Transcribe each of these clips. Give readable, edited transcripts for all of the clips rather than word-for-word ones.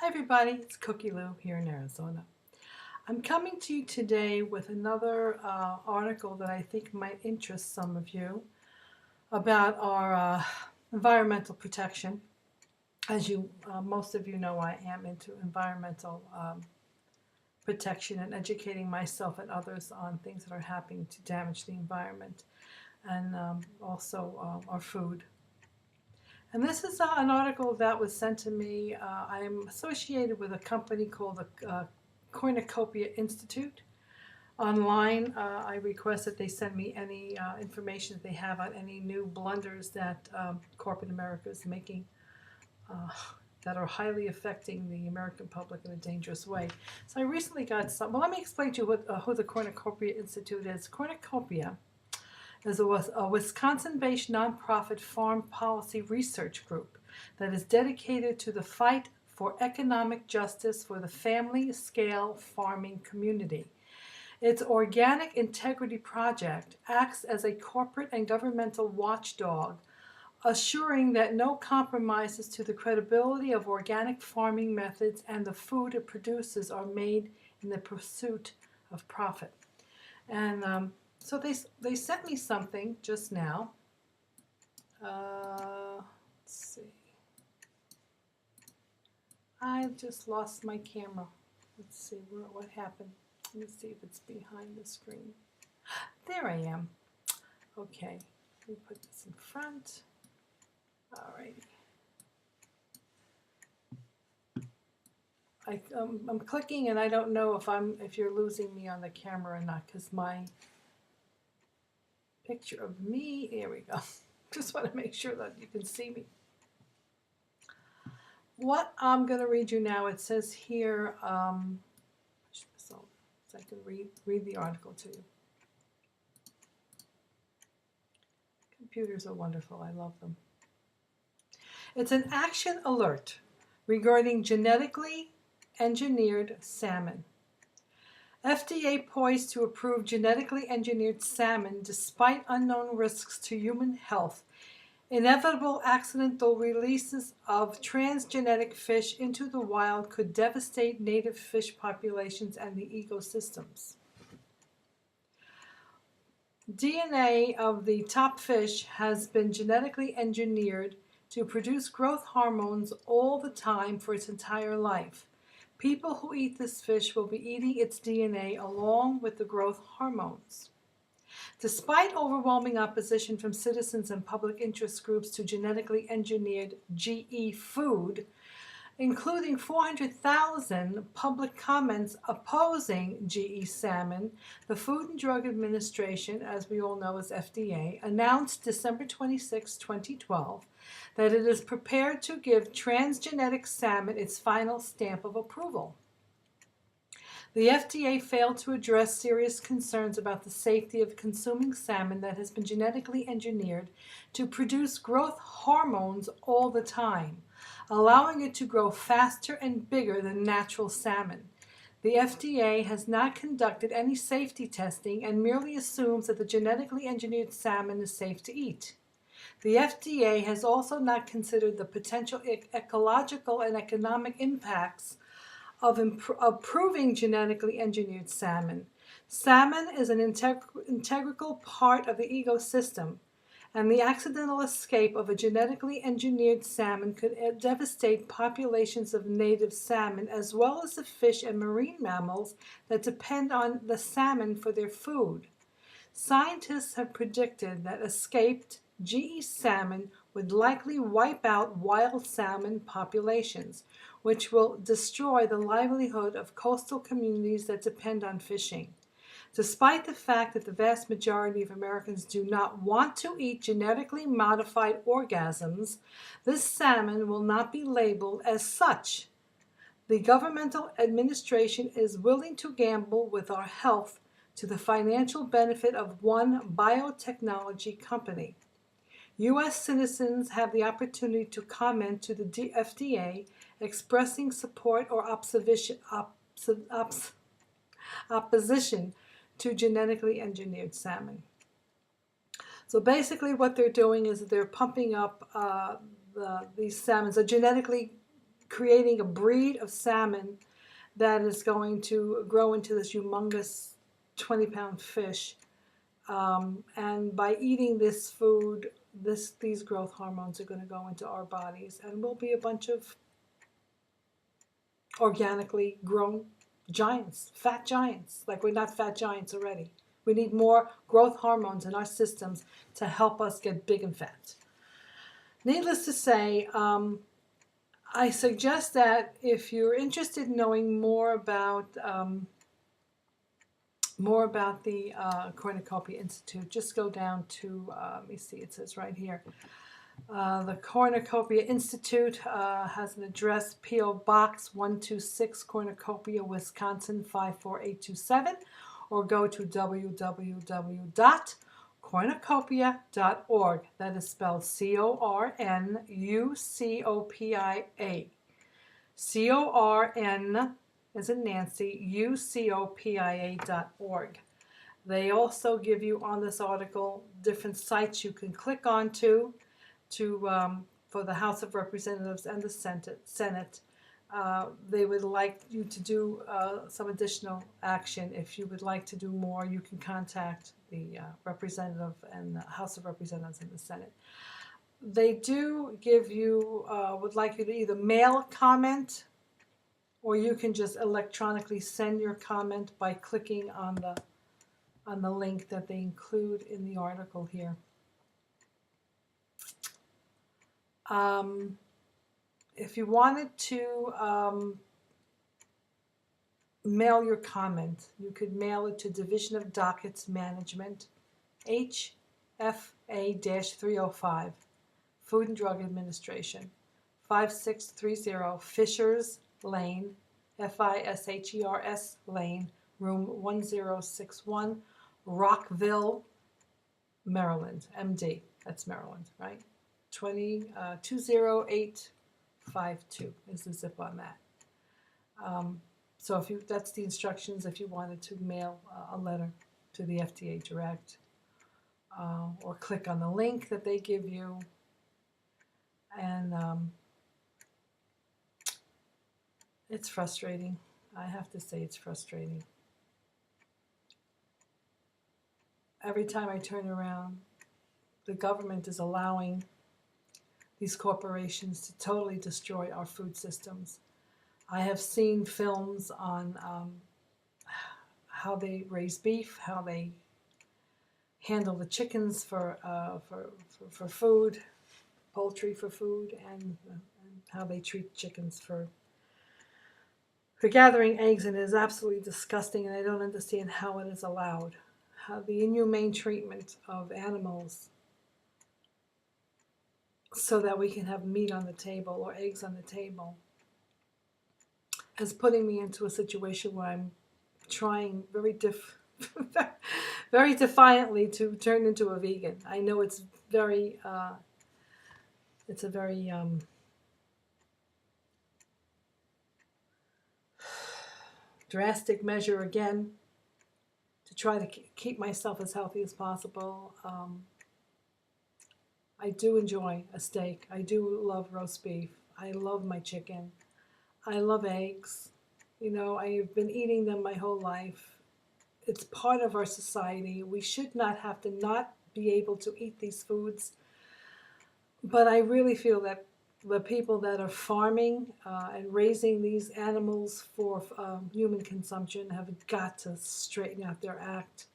Hi everybody, it's Cookie Lou here in Arizona. I'm coming to you today with another article that I think might interest some of you about our environmental protection. As most of you know, I am into environmental protection and educating myself and others on things that are happening to damage the environment and also our food. And this is an article that was sent to me. I'm associated with a company called the Cornucopia Institute. Online, I request that they send me any information that they have on any new blunders that corporate America is making uh, that are highly affecting the American public in a dangerous way. So I recently got some. Well, let me explain to you who the Cornucopia Institute is. Cornucopia is a Wisconsin-based nonprofit farm policy research group that is dedicated to the fight for economic justice for the family-scale farming community. Its Organic Integrity Project acts as a corporate and governmental watchdog, assuring that no compromises to the credibility of organic farming methods and the food it produces are made in the pursuit of profit. And so they sent me something just now. Let's see. I just lost my camera. Let's see what happened. Let me see if it's behind the screen. There I am. Okay, let me put this in front. All right. I'm clicking and I don't know if you're losing me on the camera or not, because my picture of me, here we go. Just want to make sure that you can see me. What I'm going to read you now, it says here, so I can read the article to you. Computers are wonderful. I love them. It's an action alert regarding genetically engineered salmon. FDA poised to approve genetically engineered salmon despite unknown risks to human health. Inevitable accidental releases of transgenic fish into the wild could devastate native fish populations and the ecosystems. DNA of the top fish has been genetically engineered to produce growth hormones all the time for its entire life. People who eat this fish will be eating its DNA along with the growth hormones. Despite overwhelming opposition from citizens and public interest groups to genetically engineered GE food, including 400,000 public comments opposing GE salmon, the Food and Drug Administration, as we all know as FDA, announced December 26, 2012, that it is prepared to give transgenic salmon its final stamp of approval. The FDA failed to address serious concerns about the safety of consuming salmon that has been genetically engineered to produce growth hormones all the time, allowing it to grow faster and bigger than natural salmon. The FDA has not conducted any safety testing and merely assumes that the genetically engineered salmon is safe to eat. The FDA has also not considered the potential ecological and economic impacts of approving genetically engineered salmon. Salmon is an integral part of the ecosystem, and the accidental escape of a genetically engineered salmon could devastate populations of native salmon, as well as the fish and marine mammals that depend on the salmon for their food. Scientists have predicted that escaped GE salmon would likely wipe out wild salmon populations, which will destroy the livelihood of coastal communities that depend on fishing. Despite the fact that the vast majority of Americans do not want to eat genetically modified organisms, this salmon will not be labeled as such. The governmental administration is willing to gamble with our health to the financial benefit of one biotechnology company. U.S. citizens have the opportunity to comment to the FDA expressing support or opposition to genetically engineered salmon. So basically what they're doing is they're pumping up these salmons, a genetically creating a breed of salmon that is going to grow into this humongous 20-pound fish. And by eating this food, these growth hormones are going to go into our bodies, and we'll be a bunch of organically grown giants, fat giants. Like, we're not fat giants already. We need more growth hormones in our systems to help us get big and fat. Needless to say, I suggest that if you're interested in knowing more about the Cornucopia Institute, just go down to, let me see, it says right here. The Cornucopia Institute has an address, P.O. Box 126, Cornucopia, Wisconsin 54827, or go to www.cornucopia.org. That is spelled CORNUCOPIA. CORN as in Nancy, UCOPIA.org. They also give you on this article different sites you can click onto for the House of Representatives and the Senate. They would like you to do some additional action. If you would like to do more, you can contact the representative and the House of Representatives and the Senate. They do give you, would like you to either mail a comment, or you can just electronically send your comment by clicking on the link that they include in the article here. If you wanted to mail your comment, you could mail it to Division of Dockets Management, HFA-305, Food and Drug Administration, 5630 Fishers Lane, FISHERS Lane, room 1061, Rockville, Maryland, MD. That's Maryland, right? 20852 is the zip on that. So that's the instructions if you wanted to mail a letter to the FDA direct, or click on the link that they give you. And it's frustrating. I have to say it's frustrating. Every time I turn around, the government is allowing these corporations to totally destroy our food systems. I have seen films on how they raise beef, how they handle the chickens for food, poultry for food, and how they treat chickens for gathering eggs, and it is absolutely disgusting, and I don't understand how it is allowed. How the inhumane treatment of animals so that we can have meat on the table or eggs on the table is putting me into a situation where I'm trying very defiantly to turn into a vegan. I know it's a very drastic measure again to try to keep myself as healthy as possible. I do enjoy a steak. I do love roast beef. I love my chicken. I love eggs. You know, I've been eating them my whole life. It's part of our society. We should not have to not be able to eat these foods. But I really feel that the people that are farming and raising these animals for human consumption have got to straighten out their act.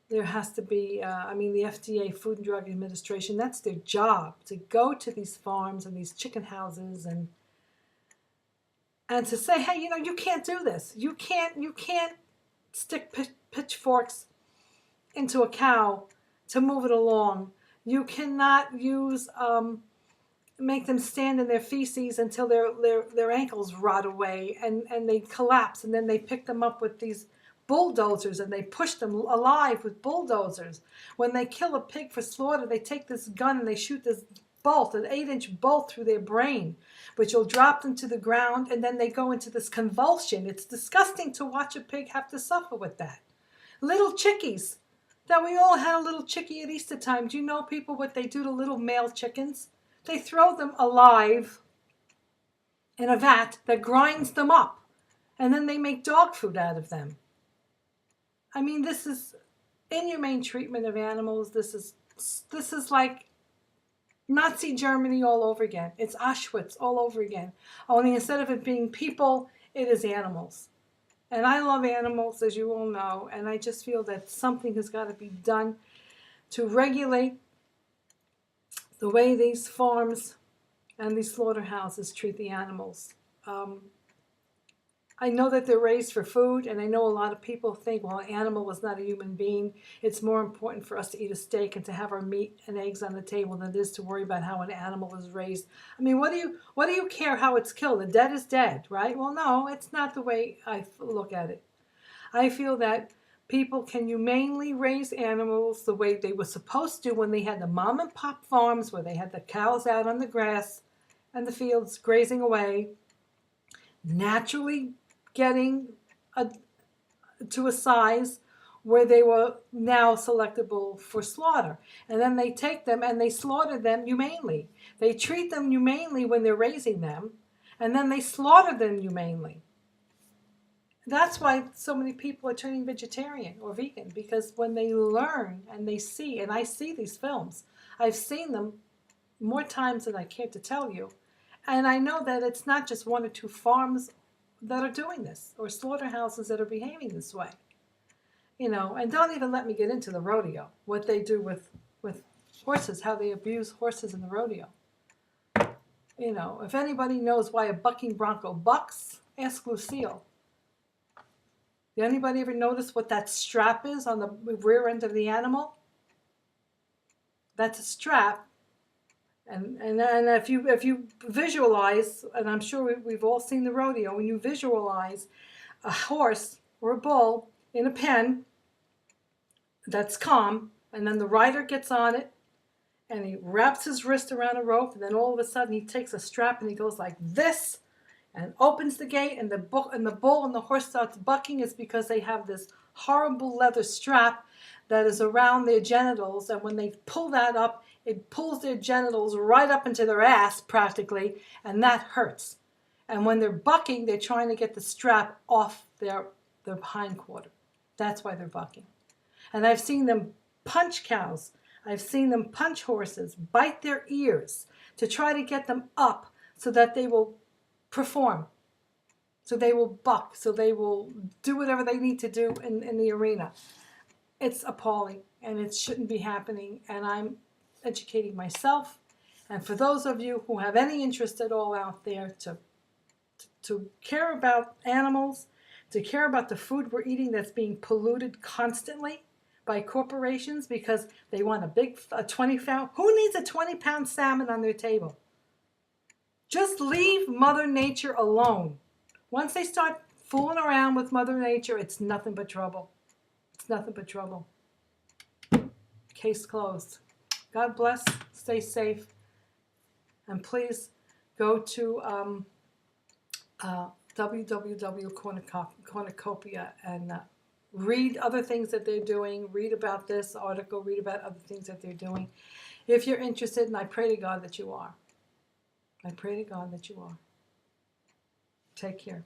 There has to be, the FDA, Food and Drug Administration, that's their job, to go to these farms and these chicken houses and to say, hey, you can't do this. You can't stick pitchforks into a cow to move it along. You cannot use, make them stand in their feces until their ankles rot away and they collapse, and then they pick them up with these bulldozers and they push them alive with bulldozers. When they kill a pig for slaughter, they take this gun and they shoot this bolt, an 8-inch bolt through their brain, which will drop them to the ground, and then they go into this convulsion. It's disgusting to watch a pig have to suffer with that. Little chickies, that we all had a little chickie at Easter time. Do you know, people, what they do to little male chickens? They throw them alive in a vat that grinds them up, and then they make dog food out of them. I mean, this is inhumane treatment of animals. This is like Nazi Germany all over again. It's Auschwitz all over again. Only instead of it being people, it is animals. And I love animals, as you all know, and I just feel that something has got to be done to regulate the way these farms and these slaughterhouses treat the animals. I know that they're raised for food, and I know a lot of people think, well, an animal is not a human being. It's more important for us to eat a steak and to have our meat and eggs on the table than it is to worry about how an animal is raised. I mean, what do you care how it's killed? The dead is dead, right? Well, no, it's not the way I look at it. I feel that people can humanely raise animals the way they were supposed to when they had the mom and pop farms where they had the cows out on the grass and the fields grazing away, naturally getting to a size where they were now selectable for slaughter. And then they take them and they slaughter them humanely. They treat them humanely when they're raising them, and then they slaughter them humanely. That's why so many people are turning vegetarian or vegan, because when they learn and they see, and I see these films, I've seen them more times than I care to tell you, and I know that it's not just one or two farms that are doing this, or slaughterhouses that are behaving this way. You know, and don't even let me get into the rodeo, what they do with horses, how they abuse horses in the rodeo. You know, if anybody knows why a bucking bronco bucks, ask Lucille. Did anybody ever notice what that strap is on the rear end of the animal? That's a strap. And if you visualize, and I'm sure we've all seen the rodeo, when you visualize a horse or a bull in a pen that's calm, and then the rider gets on it, and he wraps his wrist around a rope, and then all of a sudden he takes a strap and he goes like this, and opens the gate, and the bull and the horse starts bucking, is because they have this horrible leather strap that is around their genitals, and when they pull that up, it pulls their genitals right up into their ass practically, and that hurts. And when they're bucking, they're trying to get the strap off their hindquarter. That's why they're bucking. And I've seen them punch cows. I've seen them punch horses, bite their ears to try to get them up so that they will perform, so they will buck, so they will do whatever they need to do in the arena. It's appalling, and it shouldn't be happening, and I'm educating myself. And for those of you who have any interest at all out there to care about animals, to care about the food we're eating that's being polluted constantly by corporations because they want a 20-pound, who needs a 20-pound salmon on their table? Just leave Mother Nature alone. Once they start fooling around with Mother Nature, it's nothing but trouble. It's nothing but trouble. Case closed. God bless. Stay safe. And please go to www.cornucopia and read other things that they're doing. Read about this article. Read about other things that they're doing. If you're interested, and I pray to God that you are. I pray to God that you are. Take care.